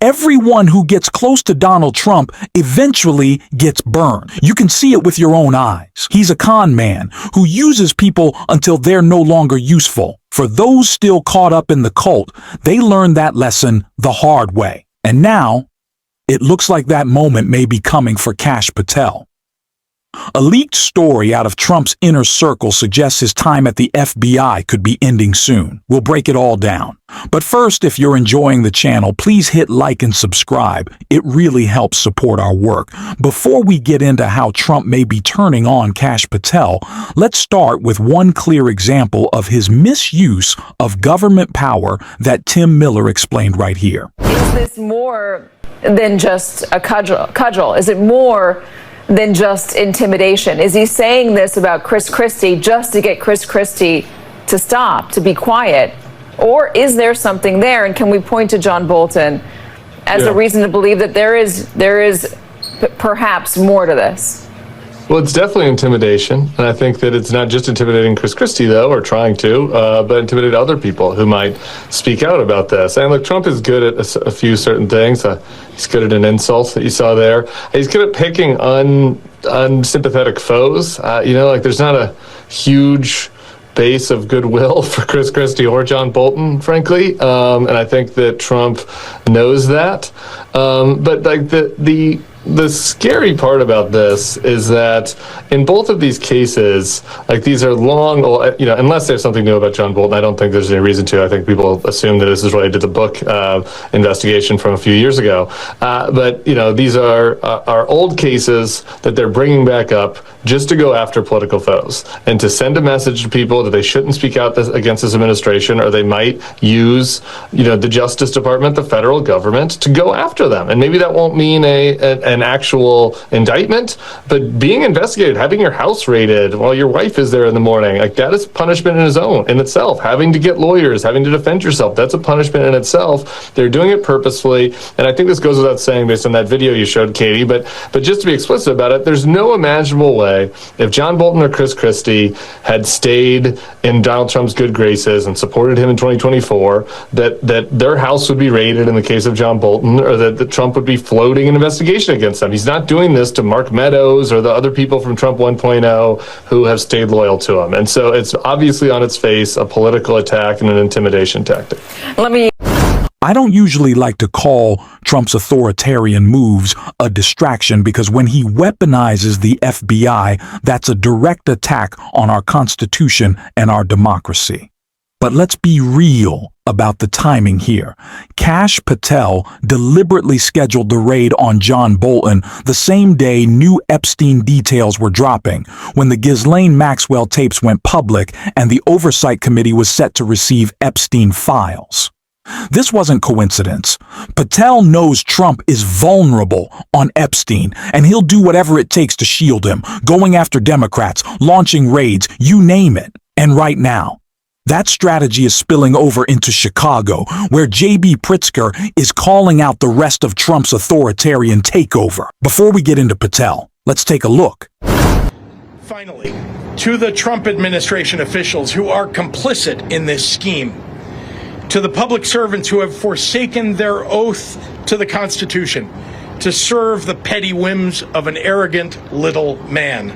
Everyone who gets close to Donald Trump eventually gets burned. You can see it with your own eyes. He's a con man who uses people until they're no longer useful. For those still caught up in the cult, they learned that lesson the hard way. And now, it looks like that moment may be coming for Kash Patel. A leaked story out of Trump's inner circle suggests his time at the FBI could be ending soon. We'll break it all down. But first, if you're enjoying the channel, please hit like and subscribe. It really helps support our work. Before we get into how Trump may be turning on Kash Patel, let's start with one clear example of his misuse of government power that Tim Miller explained right here. Is this more than just a cudgel? Is it more than just intimidation? Is he saying this about Chris Christie just to get Chris Christie to stop, to be quiet? Or is there something there? And can we point to John Bolton as a reason to believe that there is perhaps more to this? Well, it's definitely intimidation, and I think that it's not just intimidating Chris Christie, though, or trying to, but intimidate other people who might speak out about this. And look, Trump is good at a few certain things. He's good at an insult that you saw there. He's good at picking unsympathetic foes. There's not a huge base of goodwill for Chris Christie or John Bolton, frankly, and I think that Trump knows that. But like the scary part about this is that in both of these cases, like these are long, unless there's something new about John Bolton, I don't think there's any reason to. I think people assume that this is related to the book investigation from a few years ago. But these are old cases that they're bringing back up just to go after political foes and to send a message to people that they shouldn't speak out against this administration, or they might use, the Justice Department, the federal government, to go after them. And maybe that won't mean an actual indictment, but being investigated, having your house raided while your wife is there in the morning, like that is punishment in itself. Having to get lawyers, having to defend yourself, that's a punishment in itself. They're doing it purposefully, and I think this goes without saying based on that video you showed, Katie, but just to be explicit about it, there's no imaginable way if John Bolton or Chris Christie had stayed in Donald Trump's good graces and supported him in 2024, that their house would be raided in the case of John Bolton, or that Trump would be floating an investigation against them. He's not doing this to Mark Meadows or the other people from Trump 1.0 who have stayed loyal to him. And so it's obviously on its face a political attack and an intimidation tactic. I don't usually like to call Trump's authoritarian moves a distraction, because when he weaponizes the FBI, that's a direct attack on our Constitution and our democracy. But let's be real about the timing here. Kash Patel deliberately scheduled the raid on John Bolton the same day new Epstein details were dropping, when the Ghislaine Maxwell tapes went public and the Oversight Committee was set to receive Epstein files. This wasn't coincidence. Patel knows Trump is vulnerable on Epstein, and he'll do whatever it takes to shield him, going after Democrats, launching raids, you name it. And right now, that strategy is spilling over into Chicago, where J.B. Pritzker is calling out the rest of Trump's authoritarian takeover. Before we get into Patel, let's take a look. Finally, to the Trump administration officials who are complicit in this scheme, to the public servants who have forsaken their oath to the Constitution to serve the petty whims of an arrogant little man,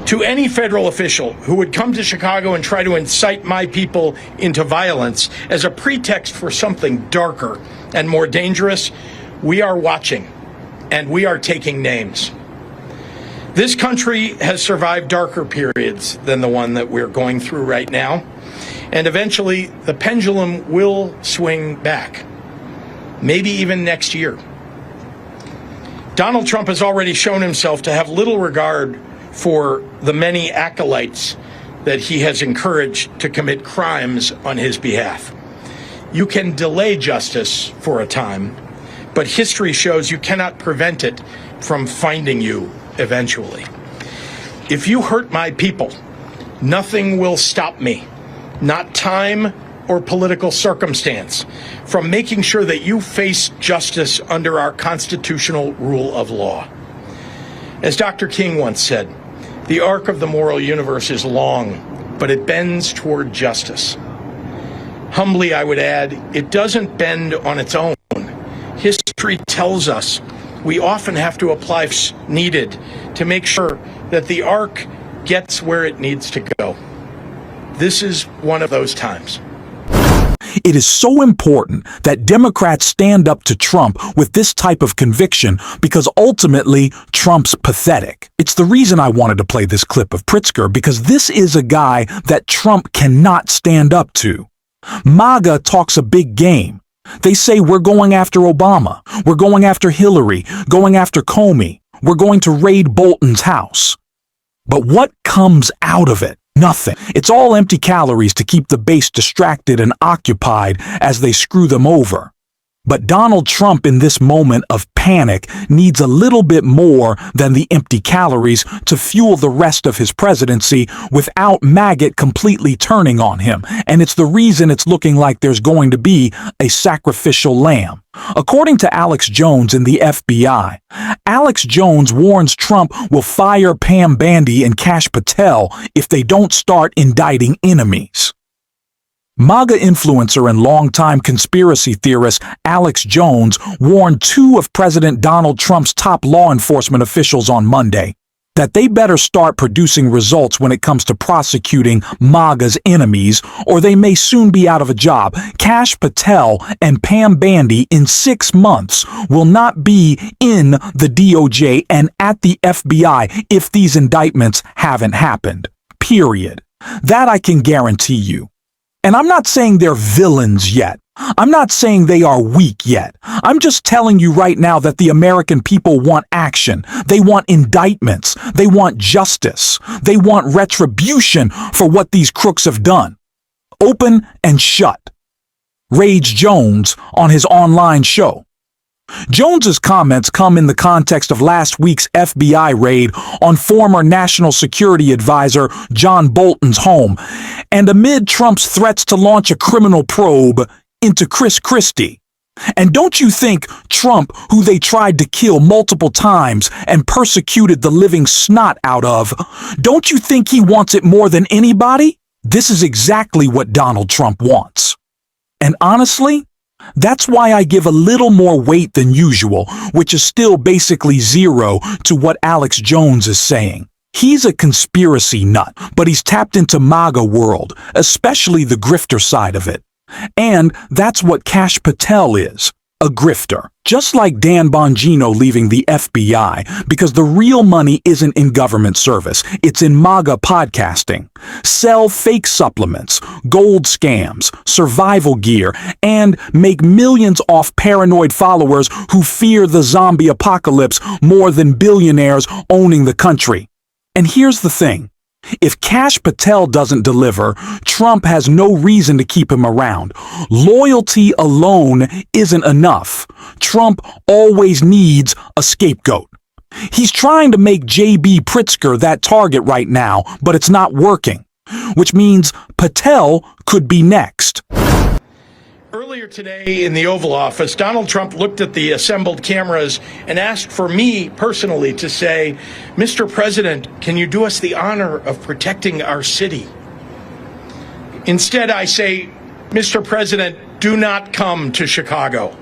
to any federal official who would come to Chicago and try to incite my people into violence as a pretext for something darker and more dangerous, we are watching and we are taking names. This country has survived darker periods than the one that we're going through right now. And eventually, the pendulum will swing back, maybe even next year. Donald Trump has already shown himself to have little regard for the many acolytes that he has encouraged to commit crimes on his behalf. You can delay justice for a time, but history shows you cannot prevent it from finding you eventually. If you hurt my people, nothing will stop me. Not time or political circumstance, from making sure that you face justice under our constitutional rule of law. As Dr. King once said, the arc of the moral universe is long, but it bends toward justice. Humbly, I would add, it doesn't bend on its own. history tells us we often have to apply needed to make sure that the arc gets where it needs to go. This is one of those times. It is so important that Democrats stand up to Trump with this type of conviction because ultimately Trump's pathetic. It's the reason I wanted to play this clip of Pritzker, because this is a guy that Trump cannot stand up to. MAGA talks a big game. They say we're going after Obama, we're going after Hillary, going after Comey, we're going to raid Bolton's house. But what comes out of it? Nothing. It's all empty calories to keep the base distracted and occupied as they screw them over. But Donald Trump in this moment of panic needs a little bit more than the empty calories to fuel the rest of his presidency without maggot completely turning on him. And it's the reason it's looking like there's going to be a sacrificial lamb. According to Alex Jones in the FBI, Alex Jones warns Trump will fire Pam Bondi and Kash Patel if they don't start indicting enemies. MAGA influencer and longtime conspiracy theorist Alex Jones warned two of President Donald Trump's top law enforcement officials on Monday that they better start producing results when it comes to prosecuting MAGA's enemies, or they may soon be out of a job. Kash Patel and Pam Bondi in 6 months will not be in the DOJ and at the FBI if these indictments haven't happened. Period. That I can guarantee you. And I'm not saying they're villains yet. I'm not saying they are weak yet. I'm just telling you right now that the American people want action. They want indictments. They want justice. They want retribution for what these crooks have done. Open and shut. Rage Jones on his online show. Jones's comments come in the context of last week's FBI raid on former National Security Advisor John Bolton's home, and amid Trump's threats to launch a criminal probe into Chris Christie. And don't you think Trump, who they tried to kill multiple times and persecuted the living snot out of, don't you think he wants it more than anybody? This is exactly what Donald Trump wants. And honestly, that's why I give a little more weight than usual, which is still basically zero to what Alex Jones is saying. He's a conspiracy nut, but he's tapped into MAGA world, especially the grifter side of it. And that's what Kash Patel is, a grifter. Just like Dan Bongino leaving the FBI, because the real money isn't in government service, it's in MAGA podcasting. Sell fake supplements, gold scams, survival gear, and make millions off paranoid followers who fear the zombie apocalypse more than billionaires owning the country. And here's the thing. If Kash Patel doesn't deliver, Trump has no reason to keep him around. Loyalty alone isn't enough. Trump always needs a scapegoat. He's trying to make J.B. Pritzker that target right now, but it's not working, which means Patel could be next. Earlier today in the Oval Office, Donald Trump looked at the assembled cameras and asked for me personally to say, "Mr. President, can you do us the honor of protecting our city?" Instead, I say, "Mr. President, do not come to Chicago."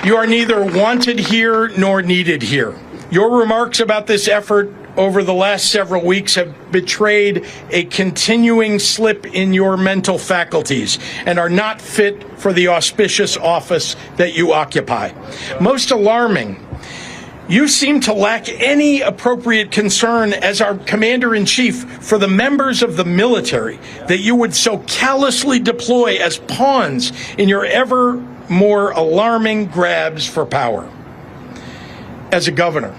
You are neither wanted here nor needed here. Your remarks about this effort over the last several weeks have betrayed a continuing slip in your mental faculties and are not fit for the auspicious office that you occupy. Most alarming, you seem to lack any appropriate concern as our commander-in-chief for the members of the military that you would so callously deploy as pawns in your ever more alarming grabs for power. As a governor,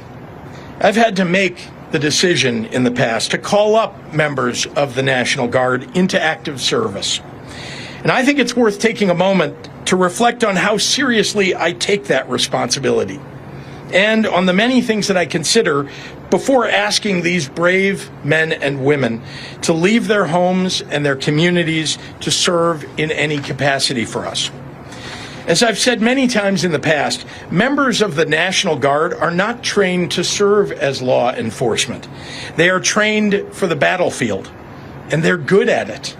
I've had to make the decision in the past to call up members of the National Guard into active service. And I think it's worth taking a moment to reflect on how seriously I take that responsibility and on the many things that I consider before asking these brave men and women to leave their homes and their communities to serve in any capacity for us. As I've said many times in the past, members of the National Guard are not trained to serve as law enforcement. They are trained for the battlefield, and they're good at it.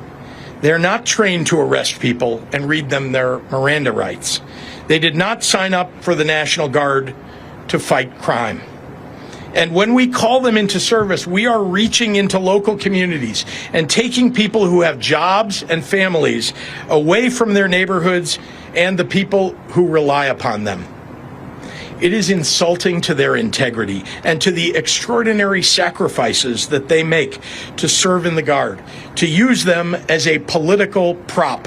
They're not trained to arrest people and read them their Miranda rights. They did not sign up for the National Guard to fight crime. And when we call them into service, we are reaching into local communities and taking people who have jobs and families away from their neighborhoods and the people who rely upon them. It is insulting to their integrity and to the extraordinary sacrifices that they make to serve in the Guard, to use them as a political prop,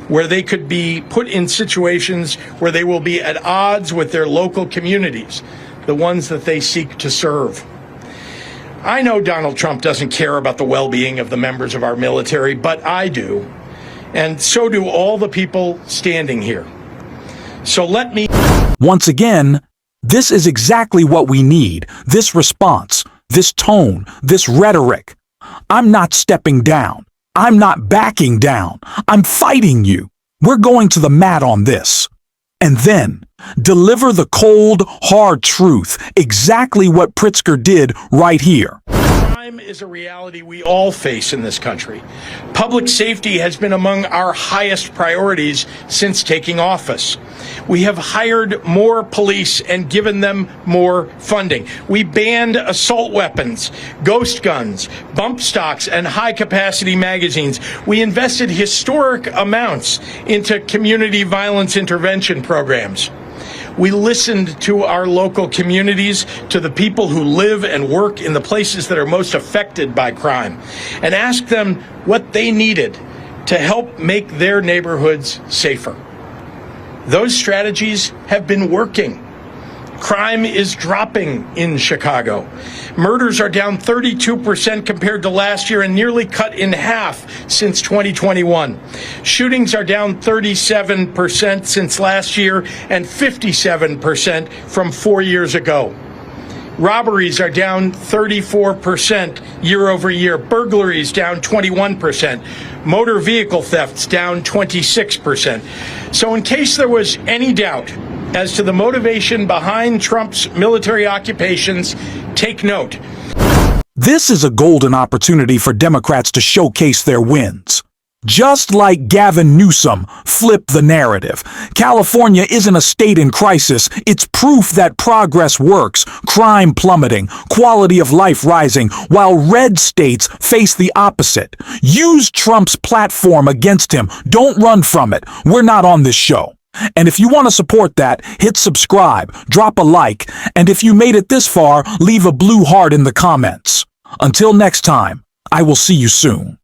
where they could be put in situations where they will be at odds with their local communities, the ones that they seek to serve. I know Donald Trump doesn't care about the well-being of the members of our military, but I do, and so do all the people standing here. So let me... Once again, this is exactly what we need. This response, this tone, this rhetoric. I'm not stepping down. I'm not backing down. I'm fighting you. We're going to the mat on this. And then deliver the cold, hard truth, exactly what Pritzker did right here. Crime is a reality we all face in this country. Public safety has been among our highest priorities since taking office. We have hired more police and given them more funding. We banned assault weapons, ghost guns, bump stocks, and high-capacity magazines. We invested historic amounts into community violence intervention programs. We listened to our local communities, to the people who live and work in the places that are most affected by crime, and asked them what they needed to help make their neighborhoods safer. Those strategies have been working. Crime is dropping in Chicago. Murders are down 32% compared to last year and nearly cut in half since 2021. Shootings are down 37% since last year and 57% from 4 years ago. Robberies are down 34% year over year. Burglaries down 21%. Motor vehicle thefts down 26%. So in case there was any doubt as to the motivation behind Trump's military occupations, take note. This is a golden opportunity for Democrats to showcase their wins. Just like Gavin Newsom flipped the narrative. California isn't a state in crisis. It's proof that progress works, crime plummeting, quality of life rising, while red states face the opposite. Use Trump's platform against him. Don't run from it. We're not on this show. And if you want to support that, hit subscribe, drop a like, and if you made it this far, leave a blue heart in the comments. Until next time, I will see you soon.